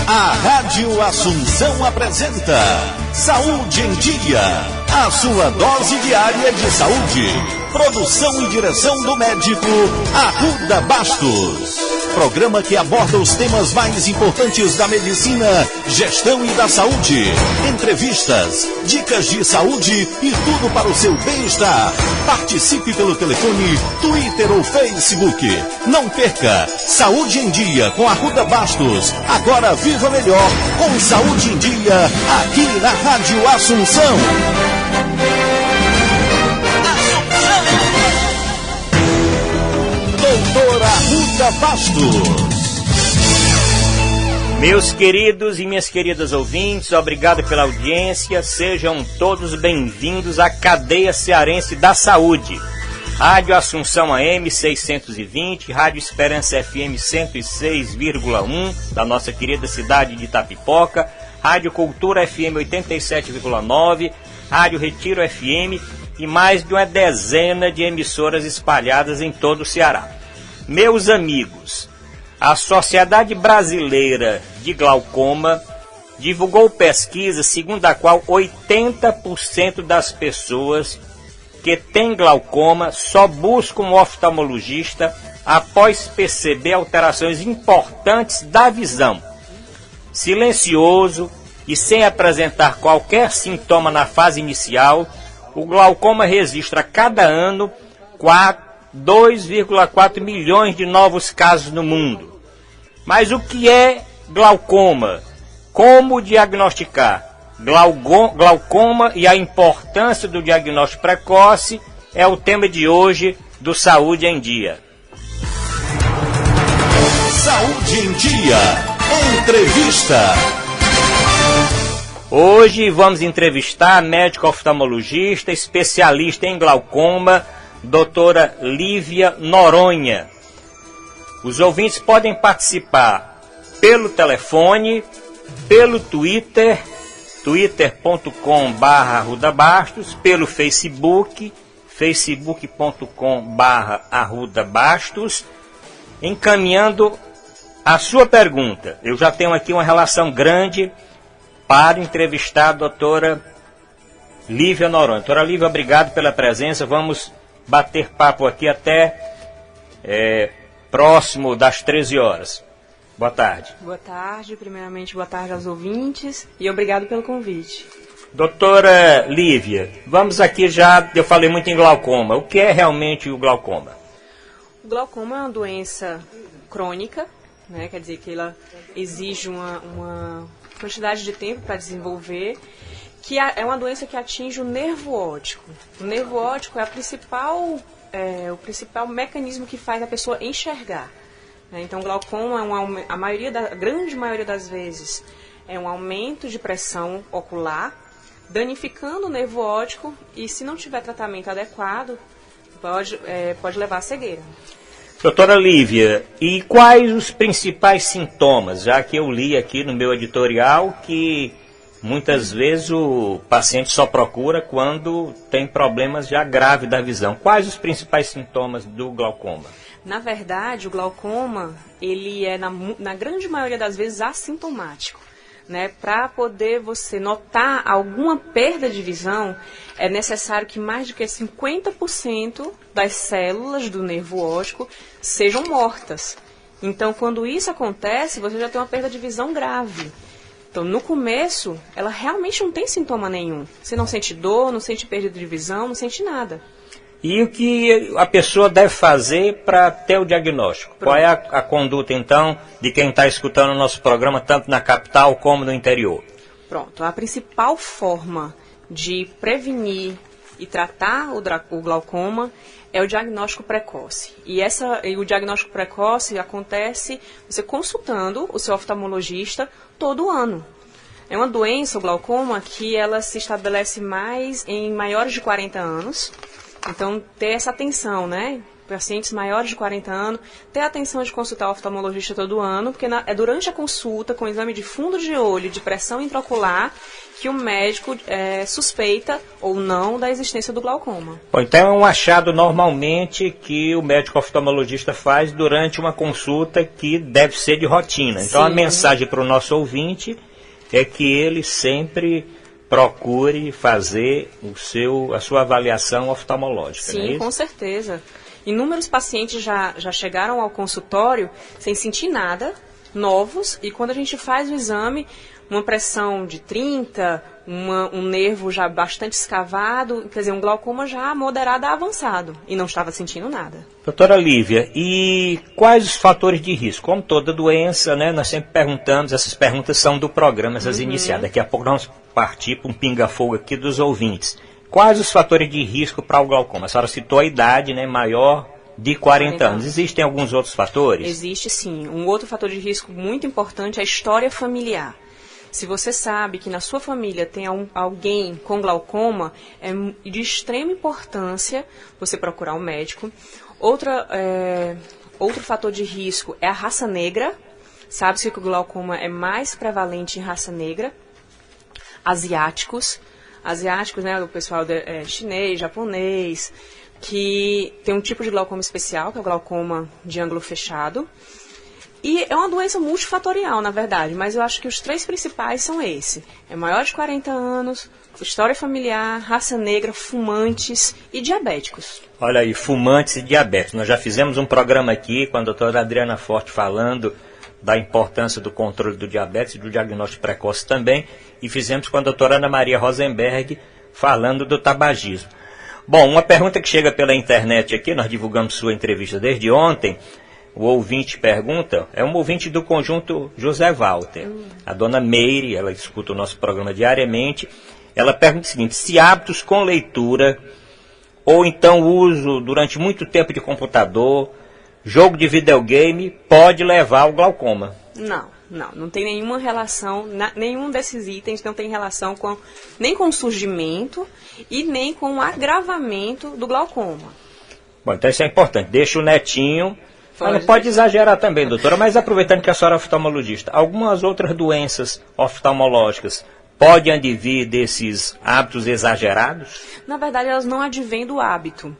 A Rádio Assunção apresenta Saúde em Dia, a sua dose diária de saúde. Produção e direção do médico Arruda Bastos. Programa que aborda os temas mais importantes da medicina, gestão e da saúde. Entrevistas, dicas de saúde e tudo para o seu bem-estar. Participe pelo telefone, Twitter ou Facebook. Não perca Saúde em Dia com Arruda Bastos. Agora viva melhor com Saúde em Dia aqui na Rádio Assunção. Doutora Arruda Bastos. Meus queridos e minhas queridas ouvintes, obrigado pela audiência. Sejam todos bem-vindos à cadeia cearense da saúde. Rádio Assunção AM 620, Rádio Esperança FM 106,1 da nossa querida cidade de Itapipoca, Rádio Cultura FM 87,9, Rádio Retiro FM e mais de uma dezena de emissoras espalhadas em todo o Ceará. Meus amigos, a Sociedade Brasileira de Glaucoma divulgou pesquisa segundo a qual 80% das pessoas que têm glaucoma só buscam um oftalmologista após perceber alterações importantes da visão. Silencioso e sem apresentar qualquer sintoma na fase inicial, o glaucoma registra cada ano 2,4 milhões de novos casos no mundo. Mas o que é glaucoma? Como diagnosticar? Glaucoma e a importância do diagnóstico precoce é o tema de hoje do Saúde em Dia. Saúde em Dia. Entrevista. Hoje vamos entrevistar a médica oftalmologista, especialista em glaucoma, doutora Lívia Noronha. Os ouvintes podem participar pelo telefone, pelo Twitter, twitter.com/arrudabastos, pelo Facebook, facebook.com/arrudabastos, encaminhando a sua pergunta. Eu já tenho aqui uma relação grande para entrevistar a doutora Lívia Noronha. Doutora Lívia, obrigado pela presença. Vamos bater papo aqui até próximo das 13 horas. Boa tarde. Boa tarde. Primeiramente, boa tarde aos ouvintes e obrigado pelo convite. Doutora Lívia, vamos aqui já, eu falei muito em glaucoma. O que é realmente o glaucoma? O glaucoma é uma doença crônica, né? Quer dizer que ela exige uma quantidade de tempo para desenvolver, que é uma doença que atinge o nervo óptico. O nervo óptico é o principal mecanismo que faz a pessoa enxergar. Então, o glaucoma, a grande maioria das vezes, é um aumento de pressão ocular, danificando o nervo óptico e, se não tiver tratamento adequado, pode levar à cegueira. Doutora Lívia, e quais os principais sintomas? Já que eu li aqui no meu editorial que muitas vezes o paciente só procura quando tem problemas já graves da visão. Quais os principais sintomas do glaucoma? Na verdade, o glaucoma, ele é, na grande maioria das vezes, assintomático. Né? Para poder você notar alguma perda de visão, é necessário que mais de 50% das células do nervo óptico sejam mortas. Então, quando isso acontece, você já tem uma perda de visão grave. Então, no começo, ela realmente não tem sintoma nenhum. Você não sente dor, não sente perda de visão, não sente nada. E o que a pessoa deve fazer para ter o diagnóstico? Pronto. Qual é a conduta, então, de quem está escutando o nosso programa, tanto na capital como no interior? Pronto. A principal forma de prevenir e tratar o glaucoma é o diagnóstico precoce. E o diagnóstico precoce acontece você consultando o seu oftalmologista todo ano. É uma doença, o glaucoma, que ela se estabelece mais em maiores de 40 anos. Então, ter essa atenção, né? pacientes maiores de 40 anos, ter a atenção de consultar o oftalmologista todo ano, porque é durante a consulta, com o exame de fundo de olho, de pressão intraocular, que o médico suspeita ou não da existência do glaucoma. Bom, então é um achado normalmente que o médico oftalmologista faz durante uma consulta que deve ser de rotina. Então a mensagem para o nosso ouvinte é que ele sempre procure fazer a sua avaliação oftalmológica. Sim, não é isso? Com certeza. Inúmeros pacientes já chegaram ao consultório sem sentir nada, novos, e quando a gente faz o exame, uma pressão de 30, um nervo já bastante escavado, quer dizer, um glaucoma já moderado a avançado, e não estava sentindo nada. Doutora Lívia, e quais os fatores de risco? Como toda doença, né, nós sempre perguntamos, essas perguntas são do programa, essas iniciadas. Daqui a pouco nós vamos partir para um pinga-fogo aqui dos ouvintes. Quais os fatores de risco para o glaucoma? A senhora citou a idade, né, maior de 40 anos. Existem alguns outros fatores? Existe sim. Um outro fator de risco muito importante é a história familiar. Se você sabe que na sua família tem alguém com glaucoma, é de extrema importância você procurar um médico. Outro fator de risco é a raça negra. Sabe-se que o glaucoma é mais prevalente em raça negra. Asiáticos, né, o pessoal chinês, japonês, que tem um tipo de glaucoma especial, que é o glaucoma de ângulo fechado. E é uma doença multifatorial, na verdade, mas eu acho que os 3 principais são esse. É maior de 40 anos, história familiar, raça negra, fumantes e diabéticos. Olha aí, fumantes e diabéticos. Nós já fizemos um programa aqui com a doutora Adriana Forte falando da importância do controle do diabetes e do diagnóstico precoce também, e fizemos com a doutora Ana Maria Rosenberg falando do tabagismo. Bom, uma pergunta que chega pela internet aqui, nós divulgamos sua entrevista desde ontem. O ouvinte pergunta, é um ouvinte do conjunto José Walter. A dona Meire, ela escuta o nosso programa diariamente, ela pergunta o seguinte: se hábitos com leitura, ou então uso durante muito tempo de computador, jogo de videogame, pode levar ao glaucoma? Não tem nenhuma relação, nenhum desses itens não tem relação nem com o surgimento e nem com o agravamento do glaucoma. Bom, então isso é importante, deixa o netinho. Mas não pode exagerar também, doutora, mas aproveitando que a senhora é oftalmologista, algumas outras doenças oftalmológicas podem advir desses hábitos exagerados? Na verdade, elas não advêm do hábito.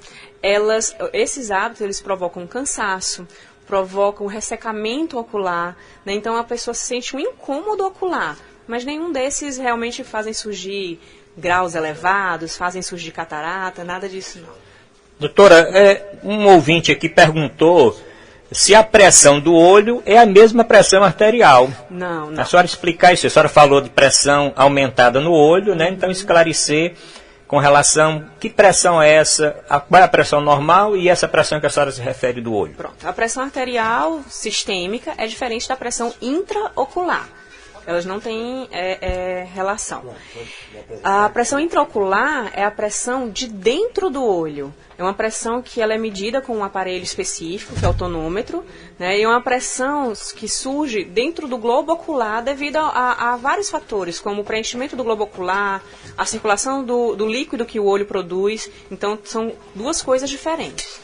Esses hábitos, eles provocam cansaço, provocam ressecamento ocular, né? Então a pessoa sente um incômodo ocular, mas nenhum desses realmente fazem surgir graus elevados, fazem surgir catarata, nada disso não. Doutora, um ouvinte aqui perguntou se a pressão do olho é a mesma pressão arterial. Não. A senhora explicar isso. A senhora falou de pressão aumentada no olho, né? Então esclarecer com relação, que pressão é essa, qual é a pressão normal e essa pressão que a senhora se refere do olho? Pronto. A pressão arterial sistêmica é diferente da pressão intraocular. Elas não têm relação. A pressão intraocular é a pressão de dentro do olho. É uma pressão que ela é medida com um aparelho específico, que é o tonômetro, né? E é uma pressão que surge dentro do globo ocular devido a vários fatores, como o preenchimento do globo ocular, a circulação do líquido que o olho produz. Então, são duas coisas diferentes.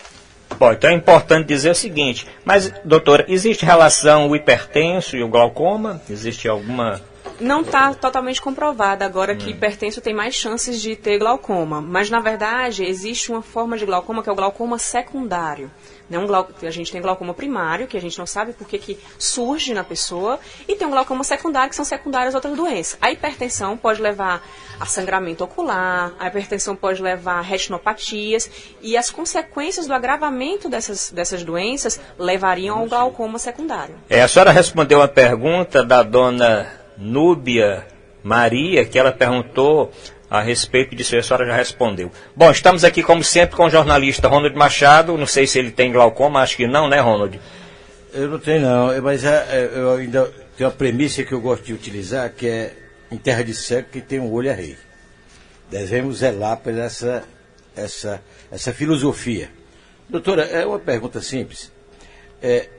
Bom, então é importante dizer o seguinte, mas, doutora, existe relação o hipertenso e o glaucoma? Existe alguma... Não está totalmente comprovada agora que hipertenso tem mais chances de ter glaucoma, mas na verdade existe uma forma de glaucoma que é o glaucoma secundário. A gente tem glaucoma primário, que a gente não sabe por que surge na pessoa, e tem um glaucoma secundário, que são secundárias a outras doenças. A hipertensão pode levar a sangramento ocular, a hipertensão pode levar a retinopatias, e as consequências do agravamento dessas doenças levariam ao glaucoma secundário. A senhora respondeu a pergunta da dona Núbia Maria, que ela perguntou a respeito disso, a senhora já respondeu. Bom, estamos aqui como sempre com o jornalista Ronald Machado, não sei se ele tem glaucoma, acho que não, né, Ronald? Eu não tenho não, mas eu ainda tenho uma premissa que eu gosto de utilizar, que é em terra de cego que tem um olho a rei. Devemos zelar por essa filosofia. Doutora, é uma pergunta simples.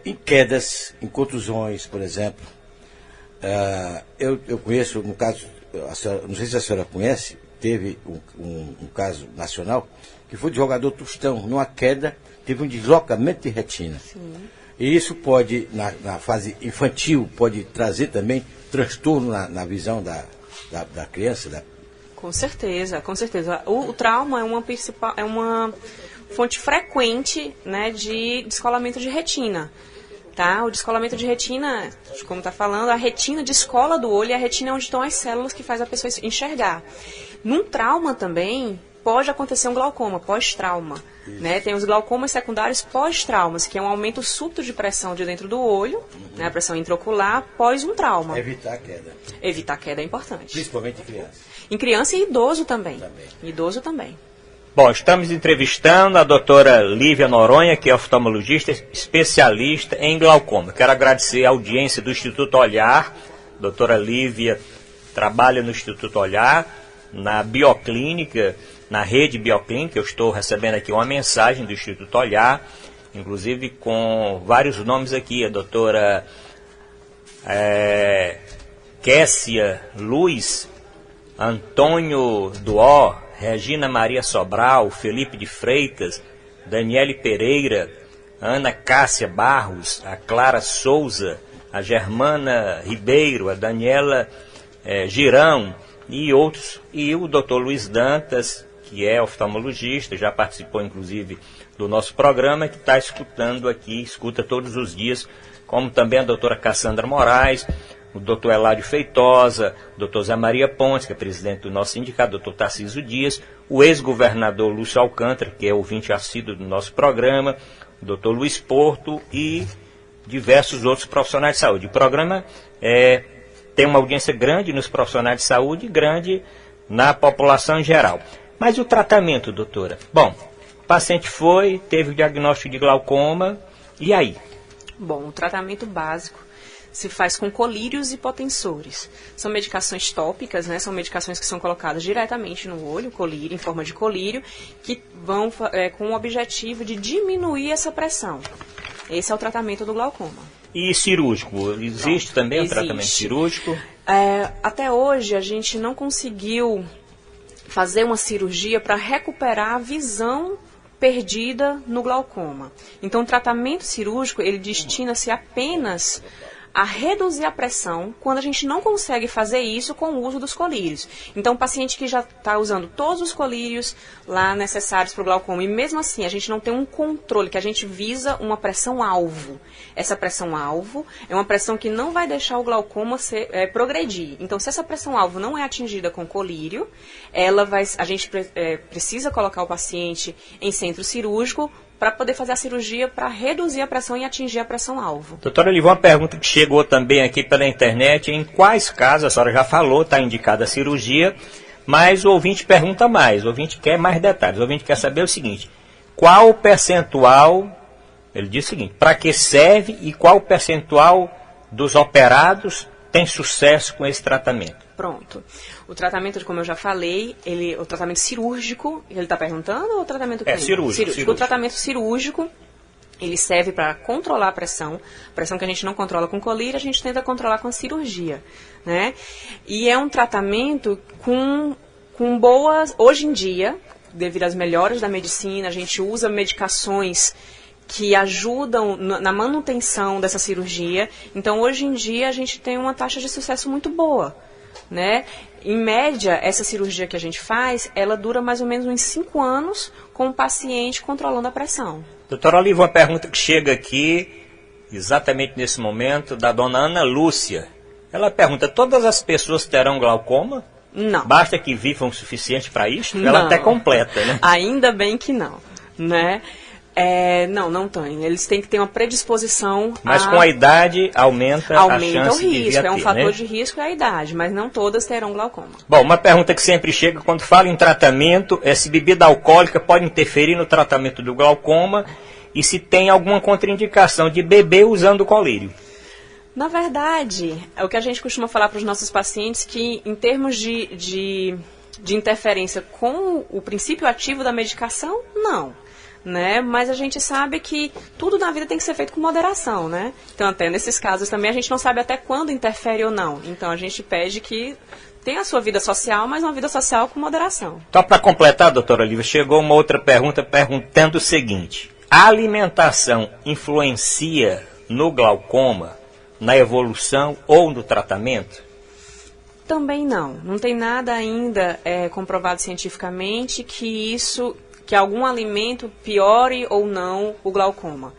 Em quedas, em contusões, por exemplo, eu conheço, no caso, não sei se a senhora conhece, teve um caso nacional, que foi de jogador Tostão, numa queda, teve um deslocamento de retina. Sim. E isso pode, na fase infantil, pode trazer também transtorno na visão da criança. Com certeza, com certeza. O trauma é uma fonte frequente, né, de descolamento de retina. Tá? O descolamento de retina, como está falando, a retina descola do olho, e a retina é onde estão as células que faz a pessoa enxergar. Num trauma também, pode acontecer um glaucoma pós-trauma. Né? Tem os glaucomas secundários pós-traumas, que é um aumento súbito de pressão de dentro do olho, né? A pressão intraocular, pós um trauma. Evitar a queda. Evitar a queda é importante. Principalmente em criança. Em criança e idoso também. Idoso também. Bom, estamos entrevistando a doutora Lívia Noronha, que é oftalmologista especialista em glaucoma. Quero agradecer a audiência do Instituto Olhar. A doutora Lívia trabalha no Instituto Olhar, na bioclínica, na rede bioclínica. Eu estou recebendo aqui uma mensagem do Instituto Olhar, inclusive com vários nomes aqui. A doutora Kessia Luz, Antônio Duó, Regina Maria Sobral, Felipe de Freitas, Daniele Pereira, Ana Cássia Barros, a Clara Souza, a Germana Ribeiro, a Daniela Girão e outros. E o Dr. Luiz Dantas, que é oftalmologista, já participou inclusive do nosso programa, que está escutando aqui, escuta todos os dias, como também a doutora Cassandra Moraes, o doutor Eládio Feitosa, o doutor Zé Maria Pontes, que é presidente do nosso sindicato, o doutor Tarcísio Dias, o ex-governador Lúcio Alcântara, que é ouvinte assíduo do nosso programa, o doutor Luiz Porto e diversos outros profissionais de saúde. O programa tem uma audiência grande nos profissionais de saúde e grande na população em geral. Mas o tratamento, doutora? Bom, o paciente teve o diagnóstico de glaucoma, e aí? Bom, o tratamento básico se faz com colírios e hipotensores. São medicações tópicas, né? São medicações que são colocadas diretamente no olho, colírio, em forma de colírio, que vão com o objetivo de diminuir essa pressão. Esse é o tratamento do glaucoma. E cirúrgico? Existe também o tratamento cirúrgico? Até hoje a gente não conseguiu fazer uma cirurgia para recuperar a visão perdida no glaucoma. Então o tratamento cirúrgico, ele destina-se apenas a reduzir a pressão quando a gente não consegue fazer isso com o uso dos colírios. Então, o paciente que já está usando todos os colírios lá necessários para o glaucoma, e mesmo assim a gente não tem um controle, que a gente visa uma pressão-alvo. Essa pressão-alvo é uma pressão que não vai deixar o glaucoma progredir. Então, se essa pressão-alvo não é atingida com colírio, a gente precisa colocar o paciente em centro cirúrgico para poder fazer a cirurgia para reduzir a pressão e atingir a pressão-alvo. Doutora Olivia, uma pergunta que chegou também aqui pela internet: em quais casos, a senhora já falou, está indicada a cirurgia, mas o ouvinte pergunta mais, o ouvinte quer mais detalhes, o ouvinte quer saber o seguinte: qual o percentual, ele diz o seguinte, para que serve e qual o percentual dos operados tem sucesso com esse tratamento? Pronto. O tratamento, como eu já falei, o tratamento cirúrgico, ele está perguntando, ou o tratamento clínico? Cirúrgico. O tratamento cirúrgico, ele serve para controlar a pressão que a gente não controla com colírio, a gente tenta controlar com a cirurgia, né? E é um tratamento com boas, hoje em dia, devido às melhoras da medicina, a gente usa medicações que ajudam na manutenção dessa cirurgia. Então, hoje em dia, a gente tem uma taxa de sucesso muito boa, né? Em média, essa cirurgia que a gente faz, ela dura mais ou menos uns 5 anos com o paciente controlando a pressão. Doutora Olivia, uma pergunta que chega aqui, exatamente nesse momento, da dona Ana Lúcia. Ela pergunta: todas as pessoas terão glaucoma? Não. Basta que vivam o suficiente para isso? Não. Ela até completa, né? Ainda bem que não, né? Não tem. Eles têm que ter uma predisposição. Mas com a idade aumenta a chance o risco. De vir a ter, é um fator, né? de risco é a idade, mas não todas terão glaucoma. Bom, uma pergunta que sempre chega quando fala em tratamento é se bebida alcoólica pode interferir no tratamento do glaucoma e se tem alguma contraindicação de beber usando o colírio. Na verdade, é o que a gente costuma falar para os nossos pacientes, que em termos de interferência com o princípio ativo da medicação, não. Né? Mas a gente sabe que tudo na vida tem que ser feito com moderação, né? Então, até nesses casos também, a gente não sabe até quando interfere ou não. Então, a gente pede que tenha a sua vida social, mas uma vida social com moderação. Então, para completar, doutora Olivia, chegou uma outra pergunta perguntando o seguinte: A alimentação influencia no glaucoma, na evolução ou no tratamento? Também não. Não tem nada ainda comprovado cientificamente que algum alimento piore ou não o glaucoma.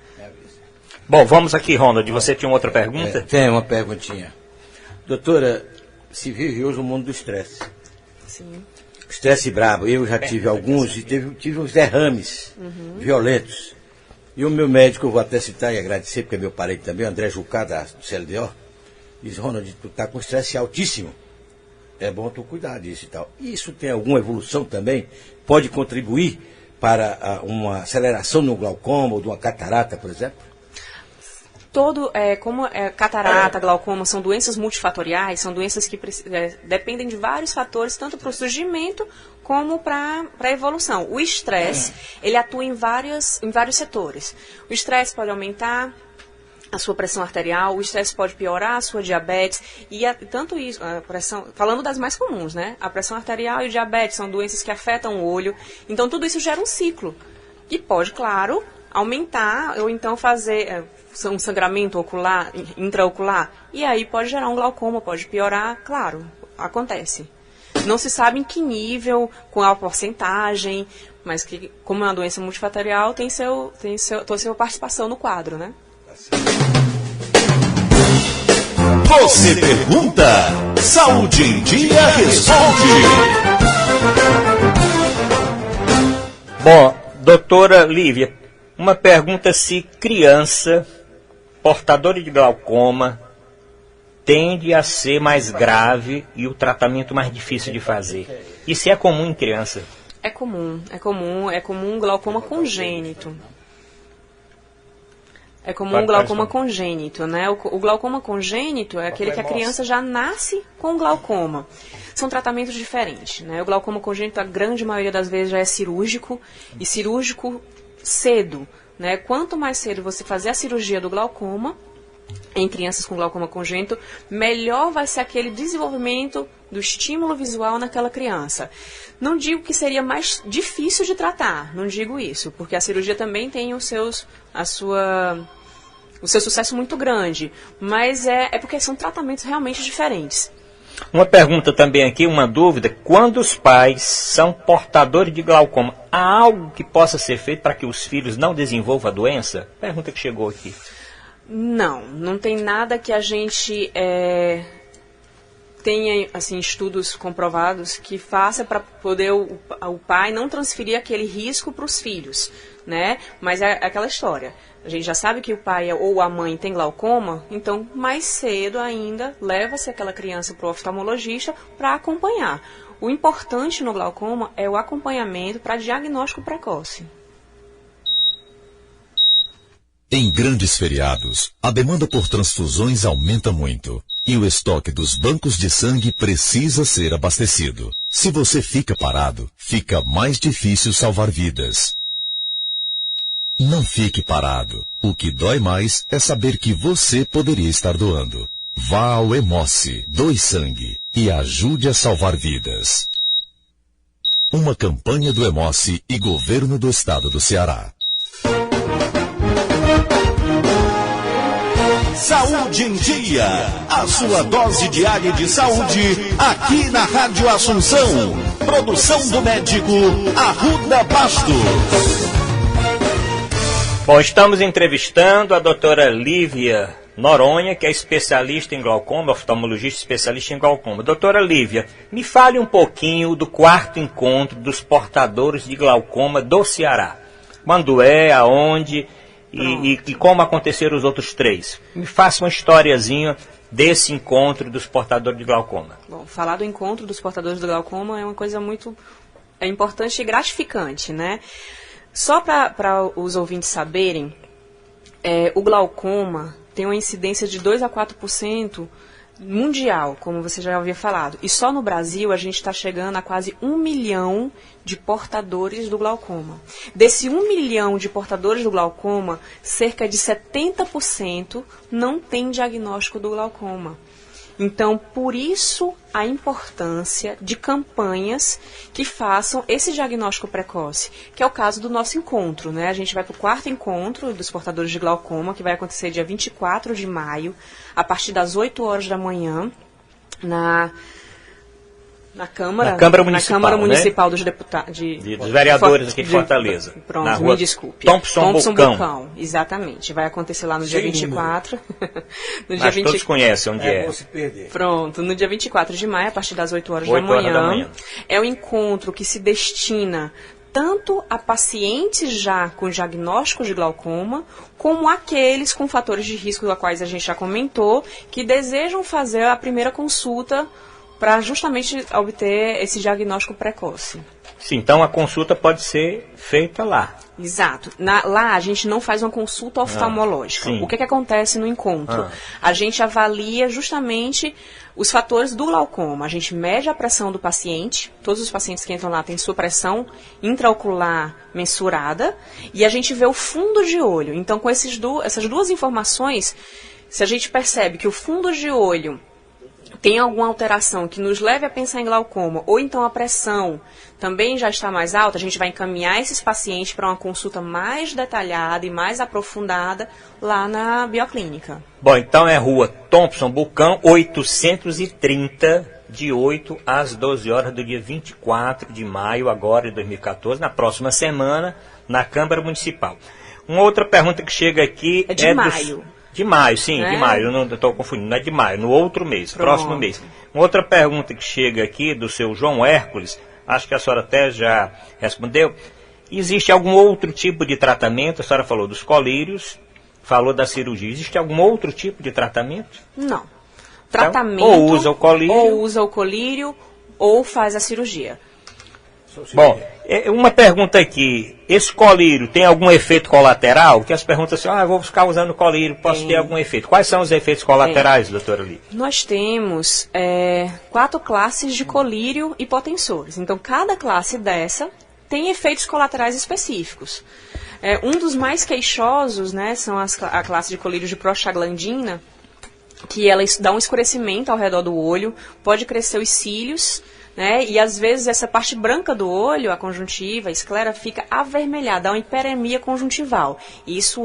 Bom, vamos aqui, Ronald. Você tinha outra pergunta? Tem uma perguntinha. Doutora, se vive hoje o mundo do estresse. Sim. Estresse brabo. Eu já tive alguns e tive uns derrames violentos. E o meu médico, eu vou até citar e agradecer, porque é meu parente também, André Jucá, do CLDO, diz: Ronald, tu tá com estresse altíssimo. É bom tu cuidar disso e tal. Isso tem alguma evolução também? Pode contribuir para uma aceleração no glaucoma ou de uma catarata, por exemplo? Catarata, glaucoma, são doenças multifatoriais, são doenças que dependem de vários fatores, tanto para o surgimento como para a evolução. O estresse, ele atua em vários setores. O estresse pode aumentar a sua pressão arterial, o estresse pode piorar a sua diabetes, e tanto isso, a pressão, falando das mais comuns, né? A pressão arterial e o diabetes são doenças que afetam o olho, então tudo isso gera um ciclo, que pode, claro, aumentar ou então fazer um sangramento ocular, intraocular, e aí pode gerar um glaucoma, pode piorar, claro, acontece. Não se sabe em que nível, com a porcentagem, mas que, como é uma doença multifatorial, tem sua participação no quadro, né? Você pergunta, Saúde em Dia responde. Bom, doutora Lívia, uma pergunta: se criança portadora de glaucoma tende a ser mais grave e o tratamento mais difícil de fazer. Isso é comum em criança? É comum glaucoma congênito. É comum glaucoma congênito, né? O glaucoma congênito é aquele que a criança já nasce com glaucoma. São tratamentos diferentes, né? O glaucoma congênito, a grande maioria das vezes, já é cirúrgico, e cirúrgico cedo, né? Quanto mais cedo você fazer a cirurgia do glaucoma, em crianças com glaucoma congênito, melhor vai ser aquele desenvolvimento do estímulo visual naquela criança. Não digo que seria mais difícil de tratar, não digo isso, porque a cirurgia também tem o seu sucesso muito grande, mas é porque são tratamentos realmente diferentes. Uma pergunta também aqui, uma dúvida: quando os pais são portadores de glaucoma, há algo que possa ser feito para que os filhos não desenvolvam a doença? Pergunta que chegou aqui. Não tem nada que a gente tenha assim, estudos comprovados que faça para poder o pai não transferir aquele risco para os filhos, né? Mas é aquela história. A gente já sabe que o pai ou a mãe tem glaucoma, então mais cedo ainda leva-se aquela criança para o oftalmologista para acompanhar. O importante no glaucoma é o acompanhamento para diagnóstico precoce. Em grandes feriados, a demanda por transfusões aumenta muito e o estoque dos bancos de sangue precisa ser abastecido. Se você fica parado, fica mais difícil salvar vidas. Não fique parado. O que dói mais é saber que você poderia estar doando. Vá ao Hemoce, doe sangue e ajude a salvar vidas. Uma campanha do Hemoce e Governo do Estado do Ceará. Saúde em Dia, a sua dose diária de saúde, aqui na Rádio Assunção. Produção do médico Arruda Bastos. Bom, estamos entrevistando a doutora Lívia Noronha, que é especialista em glaucoma, oftalmologista especialista em glaucoma. Doutora Lívia, me fale um pouquinho do 4º encontro dos portadores de glaucoma do Ceará. Quando é, aonde e como aconteceram os outros 3. Me faça uma historiazinha desse encontro dos portadores de glaucoma. Bom, falar do encontro dos portadores do glaucoma é uma coisa muito importante e gratificante, né? Só para os ouvintes saberem, o glaucoma tem uma incidência de 2 a 4% mundial, como você já havia falado. E só no Brasil a gente está chegando a quase 1 milhão de portadores do glaucoma. Desse 1 milhão de portadores do glaucoma, cerca de 70% não tem diagnóstico do glaucoma. Então, por isso, a importância de campanhas que façam esse diagnóstico precoce, que é o caso do nosso encontro, né? A gente vai para o 4º encontro dos portadores de glaucoma, que vai acontecer dia 24 de maio, a partir das 8 horas da manhã, na Câmara Municipal, né? Dos Deputados... Dos vereadores aqui de Fortaleza. Pronto, na rua me desculpe. Thompson Bocão. Exatamente. Vai acontecer lá no dia 24. No dia 20... todos conhecem onde é. Se perder. Pronto, no dia 24 de maio, a partir das 8 horas da manhã. É um encontro que se destina tanto a pacientes já com diagnóstico de glaucoma, como aqueles com fatores de risco, a quais a gente já comentou, que desejam fazer a primeira consulta para justamente obter esse diagnóstico precoce. Sim, então a consulta pode ser feita lá. Exato. Lá a gente não faz uma consulta oftalmológica. O que acontece no encontro? A gente avalia justamente os fatores do glaucoma. A gente mede a pressão do paciente. Todos os pacientes que entram lá têm sua pressão intraocular mensurada. E a gente vê o fundo de olho. Então, com essas duas informações, se a gente percebe que o fundo de olho tem alguma alteração que nos leve a pensar em glaucoma, ou então a pressão também já está mais alta, a gente vai encaminhar esses pacientes para uma consulta mais detalhada e mais aprofundada lá na bioclínica. Bom, então é rua Thompson Bocão, 830, de 8 às 12 horas do dia 24 de maio, agora de 2014, na próxima semana, na Câmara Municipal. Uma outra pergunta que chega aqui é de maio. De maio, sim, de maio, eu não estou confundindo, não é de maio, no outro mês, próximo mês. Uma outra pergunta que chega aqui do seu João Hércules, acho que a senhora até já respondeu. Existe algum outro tipo de tratamento? A senhora falou dos colírios, falou da cirurgia. Existe algum outro tipo de tratamento? Não. Tratamento, então, ou usa o colírio, ou faz a cirurgia. Bom, uma pergunta aqui, esse colírio tem algum efeito colateral? Que as perguntas assim, eu vou ficar usando colírio, posso ter algum efeito? Quais são os efeitos colaterais, doutora Lívia? Nós temos 4 classes de colírio hipotensores. Então, cada classe dessa tem efeitos colaterais específicos. Um dos mais queixosos, né, são a classe de colírio de prostaglandina, que ela dá um escurecimento ao redor do olho, pode crescer os cílios, né? E às vezes essa parte branca do olho, a conjuntiva, a esclera, fica avermelhada, dá uma hiperemia conjuntival. Isso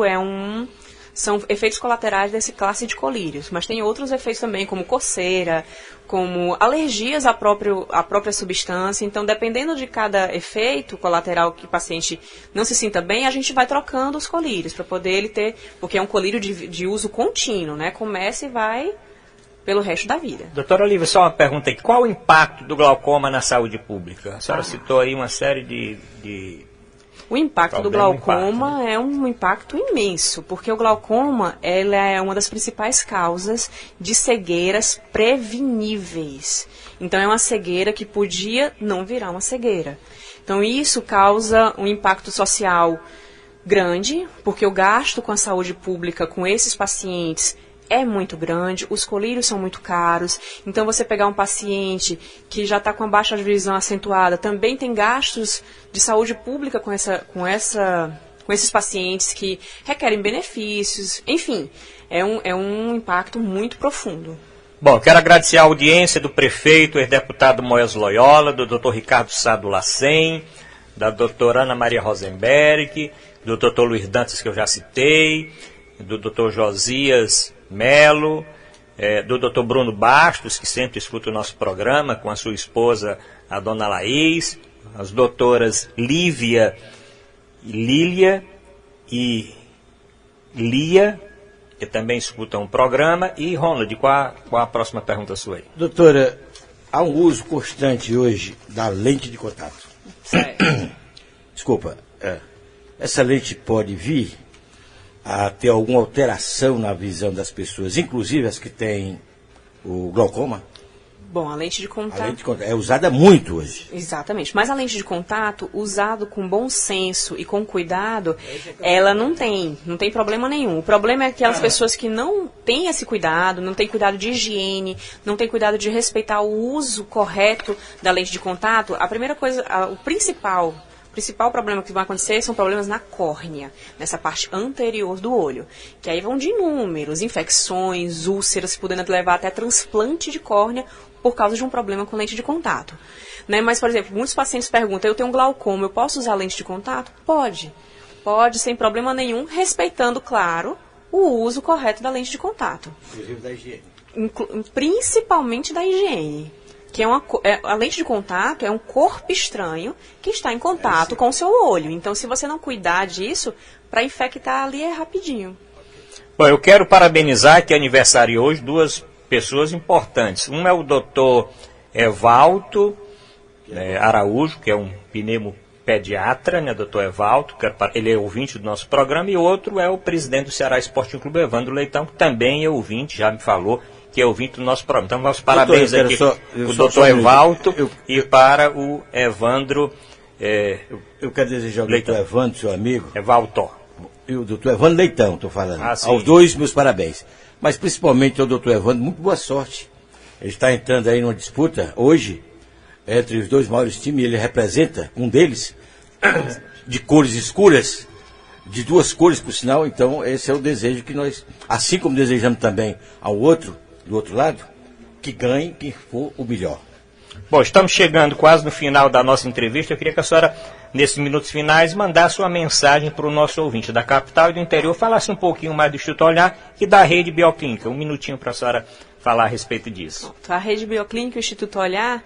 são efeitos colaterais dessa classe de colírios. Mas tem outros efeitos também, como coceira, como alergias à própria substância. Então, dependendo de cada efeito colateral que o paciente não se sinta bem, a gente vai trocando os colírios, para poder ele ter, porque é um colírio de uso contínuo, né? Começa e vai pelo resto da vida. Doutora Olivia, só uma pergunta aqui. Qual o impacto do glaucoma na saúde pública? A senhora citou aí uma série de O impacto do glaucoma é um impacto imenso, porque o glaucoma ela é uma das principais causas de cegueiras preveníveis. Então, é uma cegueira que podia não virar uma cegueira. Então, isso causa um impacto social grande, porque o gasto com a saúde pública com esses pacientes é muito grande, os colírios são muito caros. Então, você pegar um paciente que já está com a baixa visão acentuada, também tem gastos de saúde pública com esses pacientes que requerem benefícios. Enfim, é um impacto muito profundo. Bom, quero agradecer a audiência do prefeito, ex-deputado Moés Loyola, do Dr. Ricardo Sado Lacem, da doutora Ana Maria Rosenberg, do Dr. Luiz Dantas, que eu já citei, do Dr. Josias Melo, do Dr. Bruno Bastos, que sempre escuta o nosso programa, com a sua esposa, a dona Laís, as doutoras Lília e Lia, que também escutam o programa, e Ronald, qual a próxima pergunta sua aí? Doutora, há um uso constante hoje da lente de contato. Certo. Desculpa, essa lente pode vir a ter alguma alteração na visão das pessoas, inclusive as que têm o glaucoma? Bom, a lente de contato... A lente de contato é usada muito hoje. Exatamente. Mas a lente de contato, usado com bom senso e com cuidado, ela não tem problema nenhum. O problema é aquelas pessoas que não têm esse cuidado, não têm cuidado de higiene, não têm cuidado de respeitar o uso correto da lente de contato. A primeira coisa, o principal principal problema que vai acontecer são problemas na córnea, nessa parte anterior do olho, que aí vão de inúmeros, infecções, úlceras, podendo levar até transplante de córnea por causa de um problema com lente de contato. Né? Mas, por exemplo, muitos pacientes perguntam, eu tenho glaucoma, eu posso usar lente de contato? Pode. Pode, sem problema nenhum, respeitando, claro, o uso correto da lente de contato. Inclusive da higiene. Principalmente da higiene. Que a lente de contato é um corpo estranho que está em contato com o seu olho. Então, se você não cuidar disso, para infectar ali é rapidinho. Bom, eu quero parabenizar que aniversário hoje duas pessoas importantes. Um é o doutor Evaldo Araújo, que é um pneumopediatra, né, doutor Evaldo, ele é ouvinte do nosso programa, e outro é o presidente do Ceará Esporte Clube, Evandro Leitão, que também é ouvinte, já me falou, que é ouvinte do nosso programa. Então, vamos parabéns aqui para o doutor Evaldo e para o Evandro. Eu quero desejar ao doutor Evandro, seu amigo. Evaldo. E o doutor Evandro Leitão, estou falando. Sim. Aos dois, meus parabéns. Mas principalmente ao doutor Evandro, muito boa sorte. Ele está entrando aí numa disputa hoje entre os dois maiores times, ele representa um deles, de cores escuras, de duas cores, por sinal. Então, esse é o desejo que nós, assim como desejamos também ao outro, do outro lado, que ganhe quem for o melhor. Bom, estamos chegando quase no final da nossa entrevista. Eu queria que a senhora, nesses minutos finais, mandasse sua mensagem para o nosso ouvinte da capital e do interior, falasse um pouquinho mais do Instituto Olhar e da Rede Bioclínica. Um minutinho para a senhora falar a respeito disso. A Rede Bioclínica e o Instituto Olhar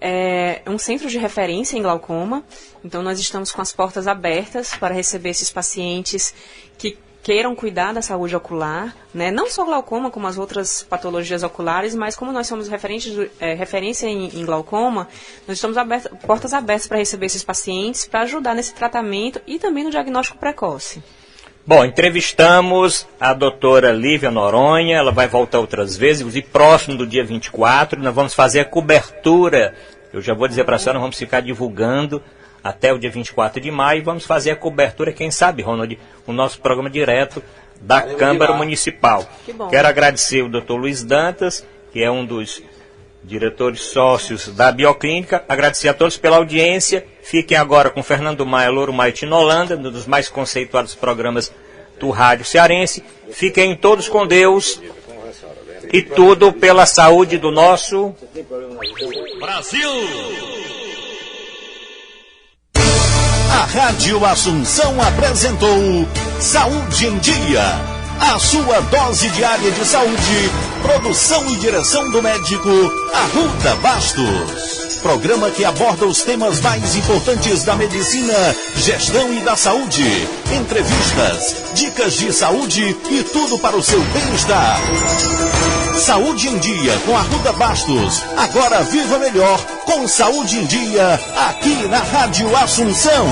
é um centro de referência em glaucoma. Então, nós estamos com as portas abertas para receber esses pacientes que queiram cuidar da saúde ocular, né? Não só glaucoma, como as outras patologias oculares, mas como nós somos referência em glaucoma, nós estamos portas abertas para receber esses pacientes, para ajudar nesse tratamento e também no diagnóstico precoce. Bom, entrevistamos a doutora Lívia Noronha, ela vai voltar outras vezes, inclusive próximo do dia 24, nós vamos fazer a cobertura, eu já vou dizer para a senhora, nós vamos ficar divulgando até o dia 24 de maio, vamos fazer a cobertura, quem sabe, Ronald, o nosso programa direto da Câmara Municipal. Quero agradecer o doutor Luiz Dantas, que é um dos diretores sócios da Bioclínica, agradecer a todos pela audiência, fiquem agora com Fernando Maia, Louro Maia e Tinolanda, um dos mais conceituados programas do Rádio Cearense, fiquem todos com Deus e tudo pela saúde do nosso Brasil! A Rádio Assunção apresentou Saúde em Dia. A sua dose diária de saúde. Produção e direção do médico Arruda Bastos. Programa que aborda os temas mais importantes da medicina, gestão e da saúde. Entrevistas, dicas de saúde e tudo para o seu bem-estar. Saúde em Dia com Arruda Bastos. Agora viva melhor com Saúde em Dia aqui na Rádio Assunção.